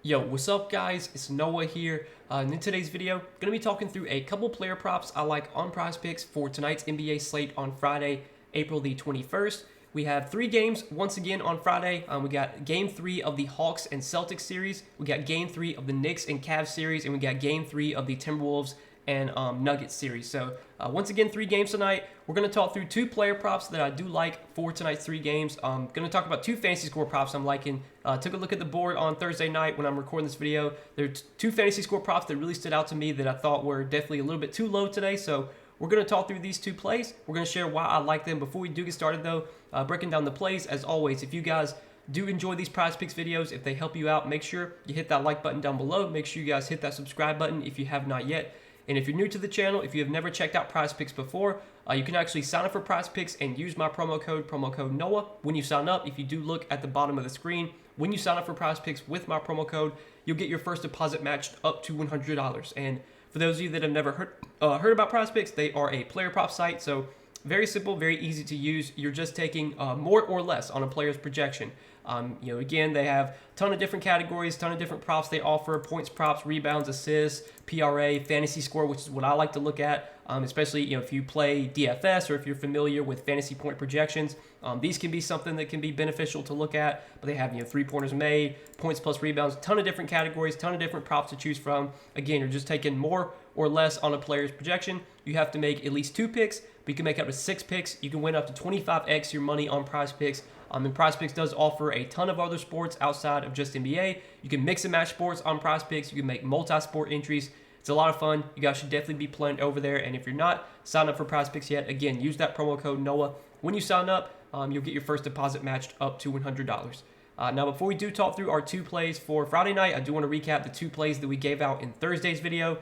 Yo, what's up guys? It's Noah here. And in today's video, going to be talking through a couple player props I like on Prizepicks for tonight's NBA slate on Friday, April the 21st. We have 3 games once again on Friday. We got Game 3 of the Hawks and Celtics series. We got Game 3 of the Knicks and Cavs series. And we got Game 3 of the Timberwolves and Nuggets series. So once again, 3 games tonight. We're going to talk through 2 player props that I do like for tonight's 3 games. I'm going to talk about 2 fantasy score props I'm liking. Took a look at the board on Thursday night when I'm recording this video. There are 2 fantasy score props that really stood out to me that I thought were definitely a little bit too low today. So we're going to talk through these 2 plays. We're going to share why I like them. Before we do get started though, breaking down the plays, as always, if you guys do enjoy these Prizepicks videos, if they help you out, make sure you hit that like button down below. Make sure you guys hit that subscribe button if you have not yet. And if you're new to the channel, if you have never checked out Prizepicks before, you can actually sign up for Prizepicks and use my promo code Noah. When you sign up, if you do look at the bottom of the screen, when you sign up for Prizepicks with my promo code, you'll get your first deposit matched up to $100. And for those of you that have never heard about Prizepicks, they are a player prop site. So very simple, very easy to use. You're just taking more or less on a player's projection. Again, they have a ton of different categories, ton of different props they offer: points, props, rebounds, assists, PRA, fantasy score, which is what I like to look at, especially if you play DFS or if you're familiar with fantasy point projections. These can be something that can be beneficial to look at, but they have 3-pointers made, points plus rebounds, ton of different categories, ton of different props to choose from. Again, you're just taking more or less on a player's projection. You have to make at least 2 picks, but you can make up to 6 picks. You can win up to 25x your money on Prizepicks. And Prizepicks does offer a ton of other sports outside of just NBA. You can mix and match sports on Prizepicks. You can make multi-sport entries. It's a lot of fun. You guys should definitely be playing over there. And if you're not signed up for Prizepicks yet, again, use that promo code Noah. When you sign up, you'll get your first deposit matched up to $100. Now, before we do talk through our 2 plays for Friday night, I do want to recap the 2 plays that we gave out in Thursday's video.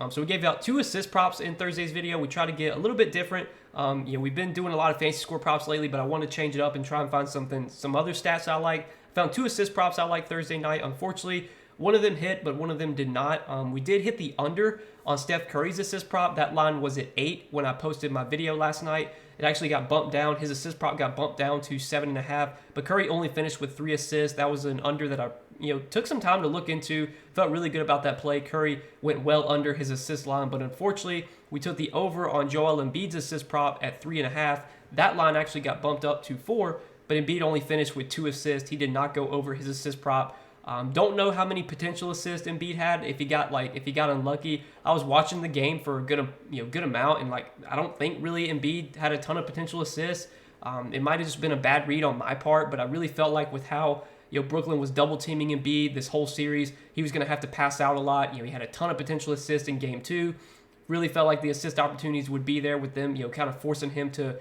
So we gave out 2 assist props in Thursday's video. We try to get a little bit different. We've been doing a lot of fantasy score props lately, but I want to change it up and try and find some other stats I like. Found 2 assist props I like Thursday night. Unfortunately, one of them hit, but one of them did not. We did hit the under on Steph Curry's assist prop. That line was at 8 when I posted my video last night. It actually got bumped down. His assist prop got bumped down to 7.5, but Curry only finished with 3 assists. That was an under that I took some time to look into. Felt really good about that play. Curry went well under his assist line, but unfortunately, we took the over on Joel Embiid's assist prop at 3.5. That line actually got bumped up to 4, but Embiid only finished with 2 assists. He did not go over his assist prop. Don't know how many potential assists Embiid had. If he got unlucky, I was watching the game for a good amount, and I don't think really Embiid had a ton of potential assists. It might have just been a bad read on my part, but I really felt like with how Brooklyn was double teaming Embiid this whole series, he was going to have to pass out a lot. He had a ton of potential assists in Game 2. Really felt like the assist opportunities would be there with them, kind of forcing him to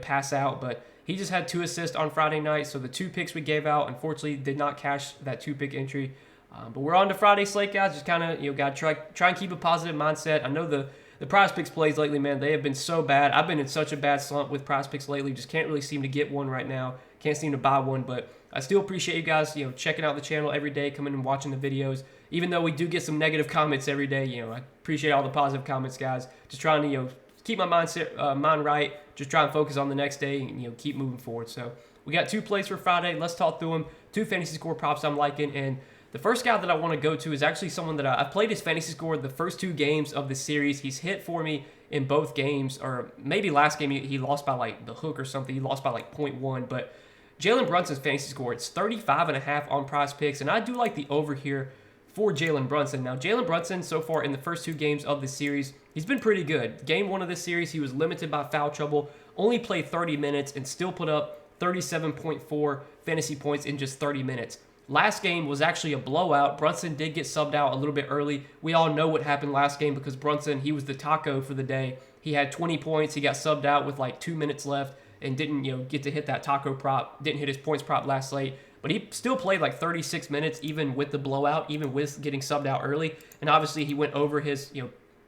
pass out, but he just had 2 assists on Friday night, so the 2 picks we gave out, unfortunately, did not cash that 2-pick entry. But we're on to Friday slate, guys. Just kind of, got to try and keep a positive mindset. I know the Prizepicks plays lately, man, they have been so bad. I've been in such a bad slump with Prizepicks lately. Just can't really seem to get one right now. Can't seem to buy one, but I still appreciate you guys, checking out the channel every day, coming and watching the videos. Even though we do get some negative comments every day, I appreciate all the positive comments, guys. Just trying to, keep my mind right, just try and focus on the next day and keep moving forward. So we got 2 plays for Friday. Let's talk through them. 2 fantasy score props I'm liking, and the first guy that I want to go to is actually someone that I've played his fantasy score the first 2 games of the series. He's hit for me in both games, or maybe last game he lost by the hook or something. He lost by 0.1, but Jalen Brunson's fantasy score, it's 35.5 on Prizepicks, and I do like the over here for Jalen Brunson. Now, Jalen Brunson, so far in the first 2 games of the series, he's been pretty good. Game 1 of this series, he was limited by foul trouble, only played 30 minutes, and still put up 37.4 fantasy points in just 30 minutes. Last game was actually a blowout. Brunson did get subbed out a little bit early. We all know what happened last game because Brunson, he was the taco for the day. He had 20 points. He got subbed out with 2 minutes left and didn't get to hit that taco prop, didn't hit his points prop last slate. But he still played 36 minutes, even with the blowout, even with getting subbed out early. And obviously, he went over his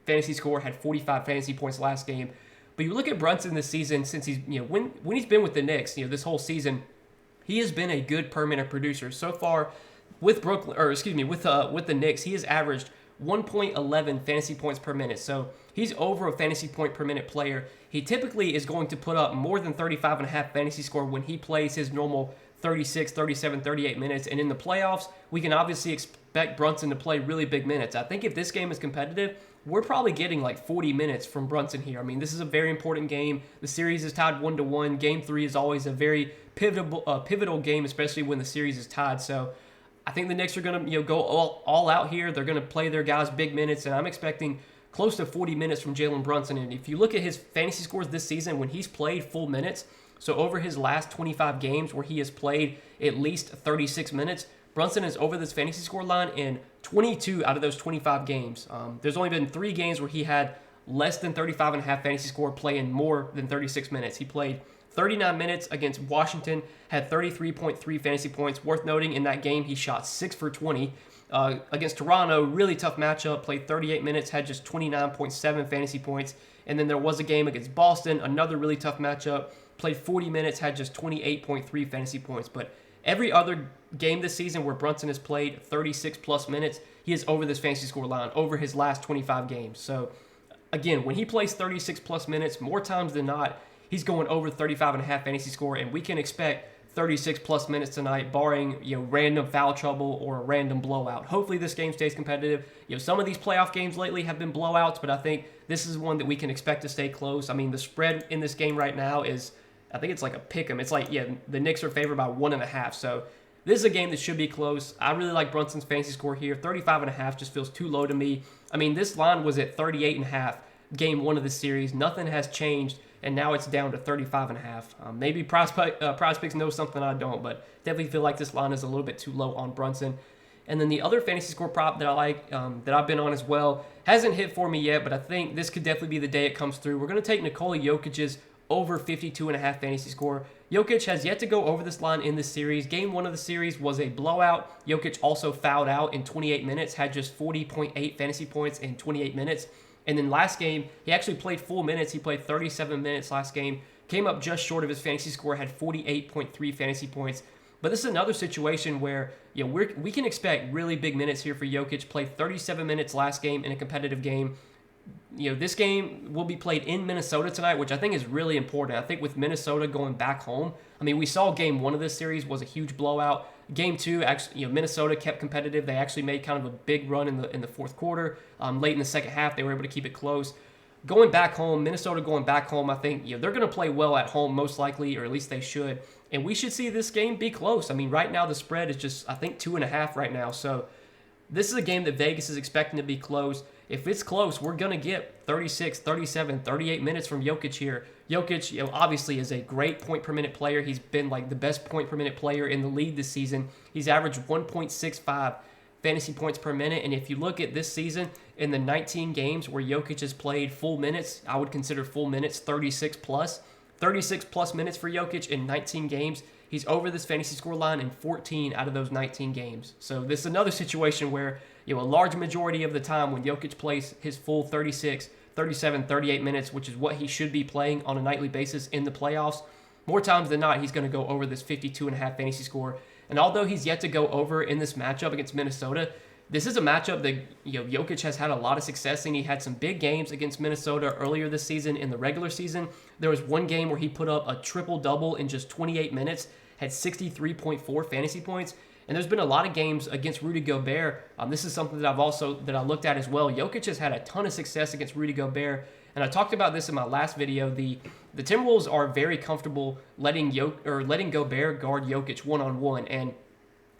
fantasy score, had 45 fantasy points last game. But you look at Brunson this season, since he's when he's been with the Knicks, this whole season, he has been a good per minute producer so far with with the Knicks. He has averaged 1.11 fantasy points per minute. So he's over a fantasy point per minute player. He typically is going to put up more than 35.5 fantasy score when he plays his normal 36, 37, 38 minutes. And in the playoffs, we can obviously expect Brunson to play really big minutes. I think if this game is competitive, we're probably getting like 40 minutes from Brunson here. I mean, this is a very important game. The series is tied 1-1. Game 3 is always a very pivotal game, especially when the series is tied. So I think the Knicks are going to go all out here. They're going to play their guys big minutes, and I'm expecting close to 40 minutes from Jalen Brunson. And if you look at his fantasy scores this season, when he's played full minutes, so over his last 25 games where he has played at least 36 minutes, Brunson is over this fantasy score line in 22 out of those 25 games. There's only been 3 games where he had less than 35.5 fantasy score playing more than 36 minutes. He played 39 minutes against Washington, had 33.3 fantasy points. Worth noting, in that game, he shot 6 for 20. Against Toronto, really tough matchup, played 38 minutes, had just 29.7 fantasy points. And then there was a game against Boston, another really tough matchup, played 40 minutes, had just 28.3 fantasy points. But every other game this season where Brunson has played 36-plus minutes, he is over this fantasy score line, over his last 25 games. So, again, when he plays 36-plus minutes, more times than not, he's going over 35.5 fantasy score, and we can expect 36-plus minutes tonight, barring random foul trouble or a random blowout. Hopefully this game stays competitive. Some of these playoff games lately have been blowouts, but I think this is one that we can expect to stay close. I mean, the spread in this game right now is, I think it's like a pick 'em. It's like, the Knicks are favored by 1.5. So this is a game that should be close. I really like Brunson's fantasy score here. 35.5 just feels too low to me. I mean, this line was at 38.5 game 1 of the series. Nothing has changed, and now it's down to 35.5. Maybe Prizepicks knows something I don't, but definitely feel like this line is a little bit too low on Brunson. And then the other fantasy score prop that I like, that I've been on as well, hasn't hit for me yet, but I think this could definitely be the day it comes through. We're going to take Nikola Jokic's over 52.5 fantasy score. Jokic has yet to go over this line in this series. Game 1 of the series was a blowout. Jokic also fouled out in 28 minutes, had just 40.8 fantasy points in 28 minutes. And then last game, he actually played full minutes. He played 37 minutes last game. Came up just short of his fantasy score, had 48.3 fantasy points. But this is another situation where we can expect really big minutes here for Jokic. Played 37 minutes last game in a competitive game. This game will be played in Minnesota tonight, which I think is really important. I think with Minnesota going back home, I mean, we saw game 1 of this series was a huge blowout. Game 2, actually, Minnesota kept competitive. They actually made kind of a big run in the fourth quarter. Late in the second half, they were able to keep it close. Going back home, Minnesota going back home, I think they're going to play well at home most likely, or at least they should. And we should see this game be close. I mean, right now the spread is just, I think, 2.5 right now. So this is a game that Vegas is expecting to be close. If it's close, we're going to get 36, 37, 38 minutes from Jokic here. Jokic, obviously is a great point-per-minute player. He's been like the best point-per-minute player in the league this season. He's averaged 1.65 fantasy points per minute. And if you look at this season, in the 19 games where Jokic has played full minutes, I would consider full minutes 36+. 36+ minutes for Jokic in 19 games. He's over this fantasy score line in 14 out of those 19 games. So this is another situation where a large majority of the time when Jokic plays his full 36, 37, 38 minutes, which is what he should be playing on a nightly basis in the playoffs, more times than not, he's going to go over this 52.5 fantasy score. And although he's yet to go over in this matchup against Minnesota, this is a matchup that Jokic has had a lot of success in. He had some big games against Minnesota earlier this season in the regular season. There was one game where he put up a triple-double in just 28 minutes, had 63.4 fantasy points. And there's been a lot of games against Rudy Gobert. This is something that I looked at as well. Jokic has had a ton of success against Rudy Gobert. And I talked about this in my last video. The Timberwolves are very comfortable letting Gobert guard Jokic one-on-one. And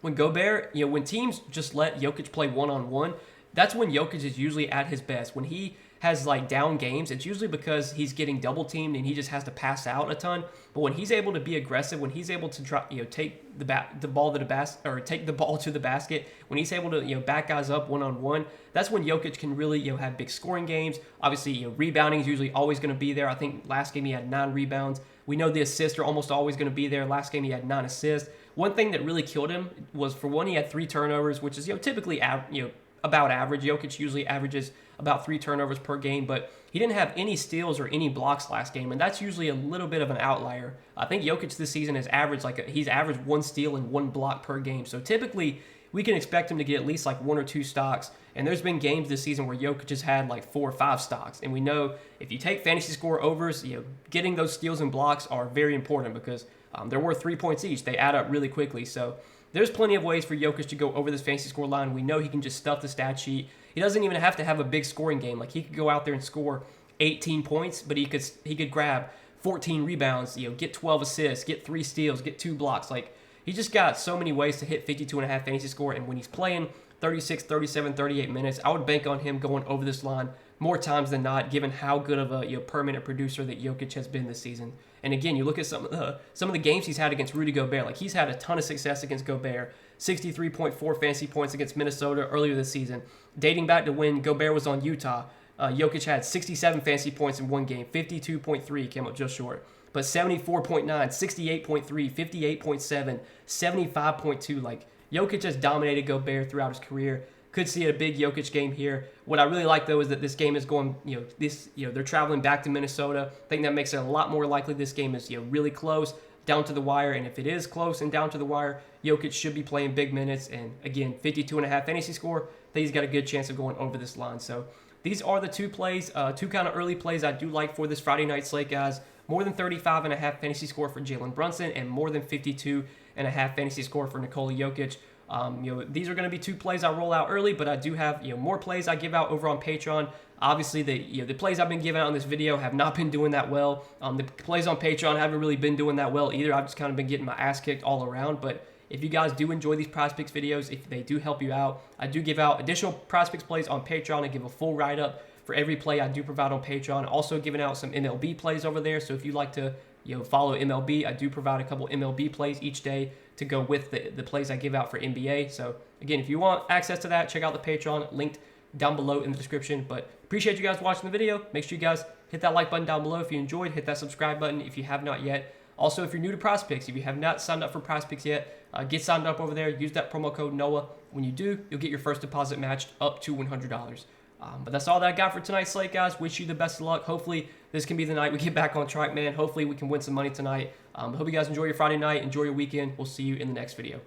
when Gobert, when teams just let Jokic play one-on-one, that's when Jokic is usually at his best. When he has like down games, it's usually because he's getting double teamed and he just has to pass out a ton. But when he's able to be aggressive, when he's able to take the ball to the basket, when he's able to back guys up one-on-one, that's when Jokic can really have big scoring games. Obviously, rebounding is usually always going to be there. I think last game he had 9 rebounds. We know the assists are almost always going to be there. Last game he had 9 assists. One thing that really killed him was, for one, he had 3 turnovers, which is typically about average. Jokic usually averages about 3 turnovers per game, but he didn't have any steals or any blocks last game, and that's usually a little bit of an outlier. I think Jokic this season has averaged he's averaged 1 steal and 1 block per game. So typically we can expect him to get at least 1 or 2 stocks. And there's been games this season where Jokic has had 4 or 5 stocks. And we know if you take fantasy score overs, getting those steals and blocks are very important, because They're worth 3 points each. They add up really quickly. So there's plenty of ways for Jokic to go over this fantasy score line. We know he can just stuff the stat sheet. He doesn't even have to have a big scoring game. Like, he could go out there and score 18 points, but he could grab 14 rebounds, get 12 assists, get 3 steals, get 2 blocks. Like, he just got so many ways to hit 52.5 fantasy score, and when he's playing 36, 37, 38 minutes, I would bank on him going over this line more times than not, given how good of a per-minute producer that Jokic has been this season. And again, you look at some of the games he's had against Rudy Gobert. Like, he's had a ton of success against Gobert. 63.4 fantasy points against Minnesota earlier this season. Dating back to when Gobert was on Utah, Jokic had 67 fantasy points in one game. 52.3 came up just short. But 74.9, 68.3, 58.7, 75.2. Like, Jokic has dominated Gobert throughout his career. Could see a big Jokic game here. What I really like, though, is that this game is going, they're traveling back to Minnesota. I think that makes it a lot more likely this game is, really close, down to the wire. And if it is close and down to the wire, Jokic should be playing big minutes. And again, 52.5 fantasy score, I think he's got a good chance of going over this line. So these are the two plays, two kind of early plays I do like for this Friday night slate, guys. More than 35.5 fantasy score for Jalen Brunson and more than 52.5 fantasy score for Nikola Jokic. These are going to be two plays I roll out early, but I do have more plays I give out over on Patreon. Obviously, the plays I've been giving out in this video have not been doing that well. The plays on Patreon haven't really been doing that well either. I've just kind of been getting my ass kicked all around. But if you guys do enjoy these Prizepicks videos, if they do help you out, I do give out additional Prizepicks plays on Patreon and give a full write-up for every play I do provide on Patreon. Also giving out some MLB plays over there. So if you like to follow MLB, I do provide a couple MLB plays each day to go with the plays I give out for NBA. So again, if you want access to that, check out the Patreon, linked down below in the description. But appreciate you guys watching the video. Make sure you guys hit that like button down below if you enjoyed. Hit that subscribe button if you have not yet. Also, if you're new to Prizepicks, if you have not signed up for Prizepicks yet, get signed up over there. Use that promo code NOAH. When you do, you'll get your first deposit matched up to $100. But that's all that I got for tonight's slate, guys. Wish you the best of luck. Hopefully, this can be the night we get back on track, man. Hopefully, we can win some money tonight. Hope you guys enjoy your Friday night. Enjoy your weekend. We'll see you in the next video.